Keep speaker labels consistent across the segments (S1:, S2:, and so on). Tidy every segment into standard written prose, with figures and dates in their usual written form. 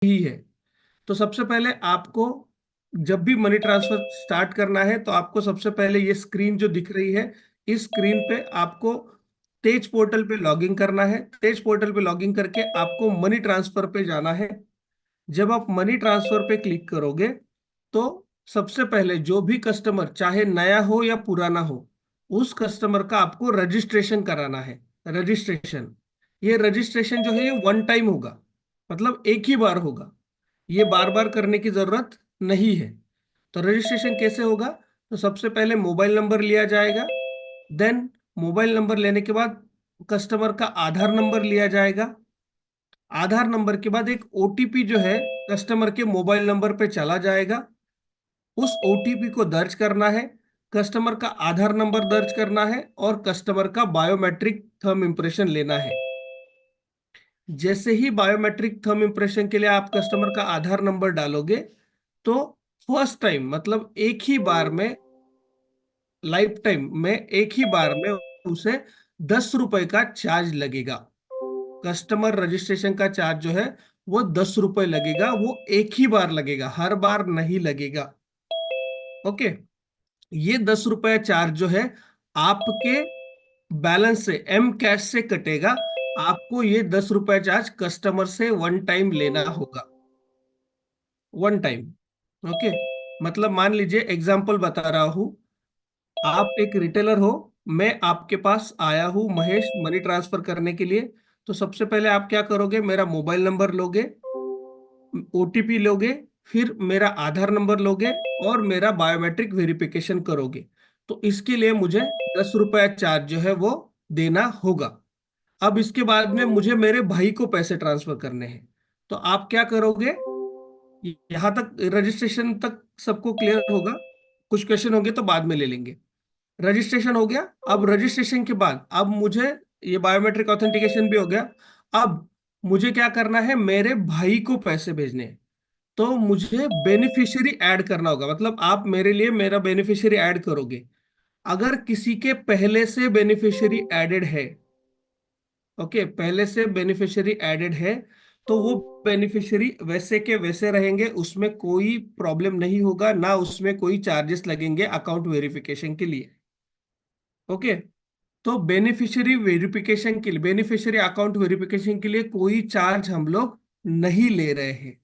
S1: ही है। तो सबसे पहले आपको जब भी मनी ट्रांसफर स्टार्ट करना है तो आपको सबसे पहले ये स्क्रीन जो दिख रही है, इस स्क्रीन पे आपको तेज पोर्टल पे लॉगिन करना है। तेज पोर्टल पे लॉगिन करके आपको मनी ट्रांसफर पे जाना है। जब आप मनी ट्रांसफर पे क्लिक करोगे तो सबसे पहले जो भी कस्टमर, चाहे नया हो या पुराना हो, उस कस्टमर का आपको रजिस्ट्रेशन कराना है। रजिस्ट्रेशन, ये रजिस्ट्रेशन जो है ये वन टाइम होगा, मतलब एक ही बार होगा, ये बार बार करने की जरूरत नहीं है। तो रजिस्ट्रेशन कैसे होगा? तो सबसे पहले मोबाइल नंबर लिया जाएगा। देन मोबाइल नंबर लेने के बाद कस्टमर का आधार नंबर लिया जाएगा। आधार नंबर के बाद एक ओटीपी जो है कस्टमर के मोबाइल नंबर पे चला जाएगा। उस ओटीपी को दर्ज करना है, कस्टमर का आधार नंबर दर्ज करना है और कस्टमर का बायोमेट्रिक थंब इम्प्रेशन लेना है। जैसे ही बायोमेट्रिक थंब इम्प्रेशन के लिए आप कस्टमर का आधार नंबर डालोगे तो फर्स्ट टाइम, मतलब एक ही बार में, लाइफ टाइम में एक ही बार में उसे 10 रुपए का चार्ज लगेगा। कस्टमर रजिस्ट्रेशन का चार्ज जो है वो 10 रुपए लगेगा। वो एक ही बार लगेगा, हर बार नहीं लगेगा। ओके, ये 10 रुपए चार्ज जो है आपके बैलेंस से, एम कैश से कटेगा। आपको ये 10 रुपए चार्ज कस्टमर से वन टाइम लेना होगा। One time. ओके, मतलब मान लीजिए, एग्जांपल बता रहा हूं, आप एक रिटेलर हो, मैं आपके पास आया हूं महेश मनी ट्रांसफर करने के लिए। तो सबसे पहले आप क्या करोगे, मेरा मोबाइल नंबर लोगे, ओटीपी लोगे, फिर मेरा आधार नंबर लोगे और मेरा बायोमेट्रिक वेरिफिकेशन करोगे। तो इसके लिए मुझे 10 रुपया चार्ज जो है वो देना होगा। अब इसके बाद में मुझे मेरे भाई को पैसे ट्रांसफर करने हैं। तो आप क्या करोगे, यहां तक रजिस्ट्रेशन तक सबको क्लियर होगा? कुछ क्वेश्चन होंगे तो बाद में ले लेंगे। रजिस्ट्रेशन हो गया। अब रजिस्ट्रेशन के बाद अब मुझे ये बायोमेट्रिक ऑथेंटिकेशन भी हो गया। अब मुझे क्या करना है, मेरे भाई को पैसे भेजने हैं। तो मुझे बेनिफिशियरी ऐड करना होगा, मतलब आप मेरे लिए मेरा बेनिफिशियरी ऐड करोगे। अगर किसी के पहले से बेनिफिशियरी एडेड है, ओके, पहले से बेनिफिशियरी एडेड है, तो वो बेनिफिशियरी वैसे के वैसे रहेंगे, उसमें कोई प्रॉब्लम नहीं होगा, ना उसमें कोई चार्जेस लगेंगे अकाउंट वेरिफिकेशन के लिए। ओके, तो बेनिफिशियरी वेरिफिकेशन के लिए, बेनिफिशियरी अकाउंट वेरिफिकेशन के लिए कोई चार्ज हम लोग नहीं ले रहे हैं।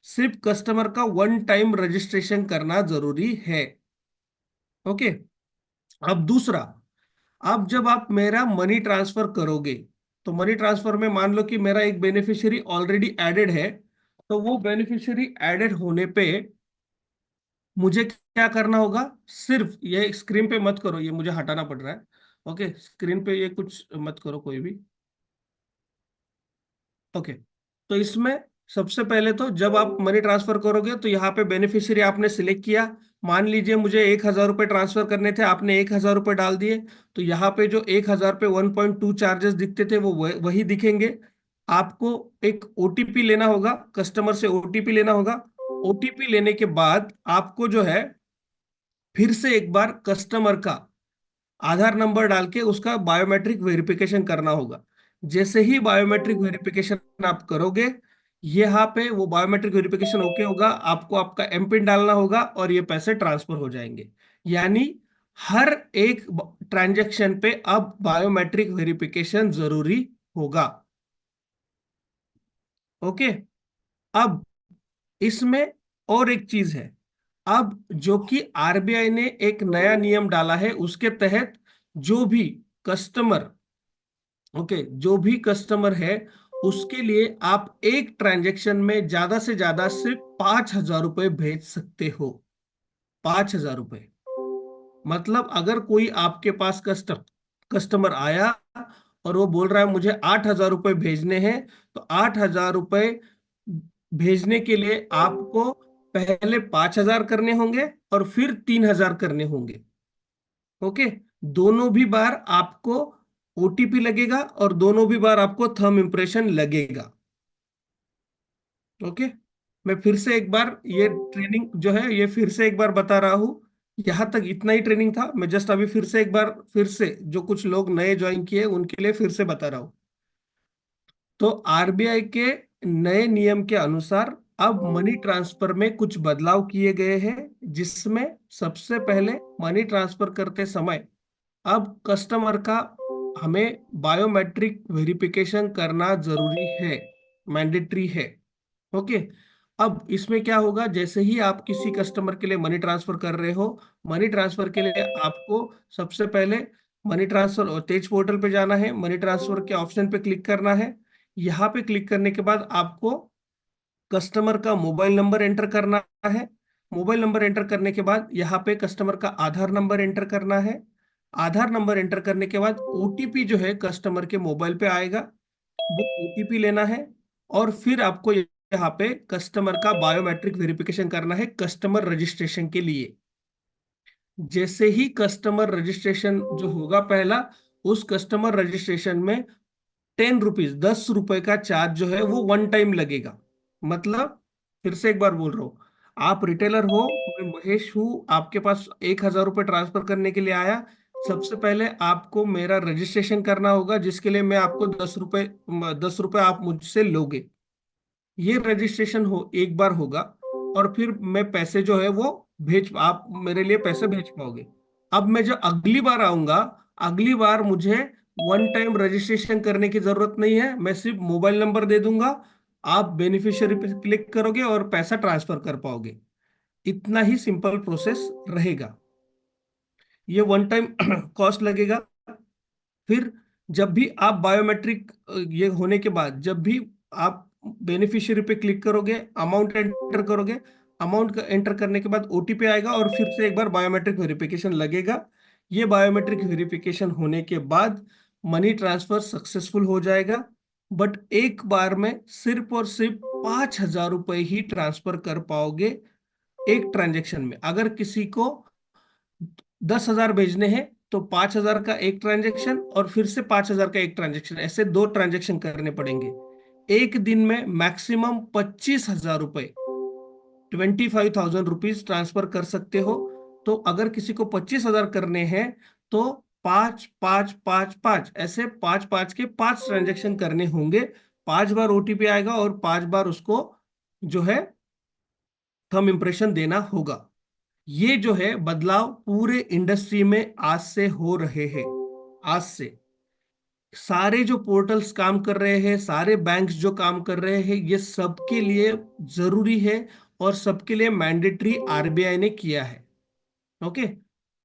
S1: सिर्फ कस्टमर का वन टाइम रजिस्ट्रेशन करना जरूरी है। ओके, अब दूसरा, अब जब आप मेरा मनी ट्रांसफर करोगे तो मनी ट्रांसफर में मान लो कि मेरा एक बेनिफिशियरी ऑलरेडी एडेड है। तो वो बेनिफिशियरी एडेड होने पे मुझे क्या करना होगा, सिर्फ ये स्क्रीन पे मत करो, ये मुझे हटाना पड़ रहा है। ओके, स्क्रीन पे ये कुछ मत करो कोई भी। ओके, तो इसमें सबसे पहले तो जब आप मनी ट्रांसफर करोगे तो यहाँ पे बेनिफिशियरी आपने सिलेक्ट किया। मान लीजिए मुझे 1,000 रुपये ट्रांसफर करने थे, आपने 1,000 रुपये डाल दिए। तो यहाँ पे जो 1,000 पे 1.2 चार्जेस दिखते थे वो वही दिखेंगे। आपको एक ओटीपी लेना होगा, कस्टमर से ओटीपी लेना होगा। ओटीपी लेने के बाद आपको जो है फिर से एक बार कस्टमर का आधार नंबर डाल के उसका बायोमेट्रिक वेरिफिकेशन करना होगा। जैसे ही बायोमेट्रिक वेरिफिकेशन आप करोगे, यहाँ पे वो बायोमेट्रिक वेरिफिकेशन ओके होगा, आपको आपका एम पिन डालना होगा और ये पैसे ट्रांसफर हो जाएंगे। यानी हर एक ट्रांजैक्शन पे अब बायोमेट्रिक वेरिफिकेशन जरूरी होगा। ओके, अब इसमें और एक चीज है। अब जो कि आरबीआई ने एक नया नियम डाला है, उसके तहत जो भी कस्टमर, ओके, जो भी कस्टमर है उसके लिए आप एक ट्रांजैक्शन में ज्यादा से ज्यादा सिर्फ 5,000 रुपए भेज सकते हो। 5,000 रुपए, मतलब अगर कोई आपके पास कस्टमर आया और वो बोल रहा है मुझे 8,000 रुपए भेजने हैं, तो 8,000 रुपए भेजने के लिए आपको पहले 5,000 करने होंगे और फिर 3,000 करने होंगे। ओके, दोनों भी बार आपको ओटीपी लगेगा और दोनों भी बार आपको थंब इम्प्रेशन लगेगा। ओके, मैं फिर से एक बार ये ट्रेनिंग जो है ये फिर से एक बार बता रहा हूं। यहां तक इतना ही ट्रेनिंग था, मैं जस्ट अभी फिर से एक बार, फिर से जो कुछ लोग नए ज्वाइन किए उनके लिए फिर से बता रहा हूं। तो आरबीआई के नए नियम के अनुसार अब मनी ट्रांसफर में कुछ बदलाव किए गए हैं, जिसमें सबसे पहले मनी ट्रांसफर करते समय अब कस्टमर का हमें बायोमेट्रिक वेरिफिकेशन करना जरूरी है, मैंडेटरी है। ओके। अब इसमें क्या होगा, जैसे ही आप किसी कस्टमर के लिए मनी ट्रांसफर कर रहे हो, मनी ट्रांसफर के लिए आपको सबसे पहले मनी ट्रांसफर तेज पोर्टल पे जाना है, मनी ट्रांसफर के ऑप्शन पे क्लिक करना है। यहाँ पे क्लिक करने के बाद आपको कस्टमर का मोबाइल नंबर एंटर करना है। मोबाइल नंबर एंटर करने के बाद यहाँ पे कस्टमर का आधार नंबर एंटर करना है। आधार नंबर एंटर करने के बाद ओटीपी जो है कस्टमर के मोबाइल पे आएगा, वो ओटीपी लेना है। और फिर आपको यहाँ पे कस्टमर का बायोमेट्रिक वेरिफिकेशन करना है कस्टमर रजिस्ट्रेशन के लिए। जैसे ही कस्टमर रजिस्ट्रेशन जो होगा पहला, उस कस्टमर रजिस्ट्रेशन में 10 रुपीज, 10 रुपए का चार्ज जो है वो वन टाइम लगेगा। मतलब, फिर से एक बार बोल रहा हूँ, आप रिटेलर हो, मैं महेश हूँ, आपके पास 1,000 रुपये ट्रांसफर करने के लिए आया। सबसे पहले आपको मेरा रजिस्ट्रेशन करना होगा, जिसके लिए मैं आपको 10 रुपये, 10 रुपये आप मुझसे लोगे। ये रजिस्ट्रेशन हो एक बार होगा, और फिर मैं पैसे जो है वो आप मेरे लिए पैसे भेज पाओगे। अब मैं जो अगली बार आऊंगा, अगली बार मुझे वन टाइम रजिस्ट्रेशन करने की जरूरत नहीं है, मैं सिर्फ मोबाइल नंबर दे दूंगा, आप बेनिफिशियरी पे क्लिक करोगे और पैसा ट्रांसफर कर पाओगे। इतना ही सिंपल प्रोसेस रहेगा। ये वन टाइम कॉस्ट लगेगा। फिर जब भी आप बायोमेट्रिक ये होने के बाद, जब भी आप बेनिफिशियरी पे क्लिक करोगे, अमाउंट एंटर करोगे, अमाउंट एंटर करने के बाद ओटीपी आएगा और फिर से एक बार बायोमेट्रिक वेरिफिकेशन लगेगा। ये बायोमेट्रिक वेरिफिकेशन होने के बाद मनी ट्रांसफर सक्सेसफुल हो जाएगा। बट एक बार में सिर्फ और सिर्फ 5,000 रुपए ही ट्रांसफर कर पाओगे एक ट्रांजेक्शन में। अगर किसी को 10,000 भेजने हैं तो 5,000 का एक ट्रांजेक्शन और फिर से 5,000 का एक ट्रांजेक्शन, ऐसे दो ट्रांजेक्शन करने पड़ेंगे। एक दिन में मैक्सिमम 25,000 रुपए, 25,000 रुपीज ट्रांसफर कर सकते हो। तो अगर किसी को 25,000 करने हैं तो 5 5 5 5 ऐसे 5 5 के 5 ट्रांजेक्शन करने होंगे। 5 बार ओटीपी आएगा और 5 बार उसको जो है थंब इम्प्रेशन देना होगा। ये जो है बदलाव पूरे इंडस्ट्री में आज से हो रहे हैं। आज से सारे जो पोर्टल्स काम कर रहे हैं, सारे बैंक्स जो काम कर रहे हैं, ये सबके लिए जरूरी है और सबके लिए मैंडेटरी आरबीआई ने किया है। ओके।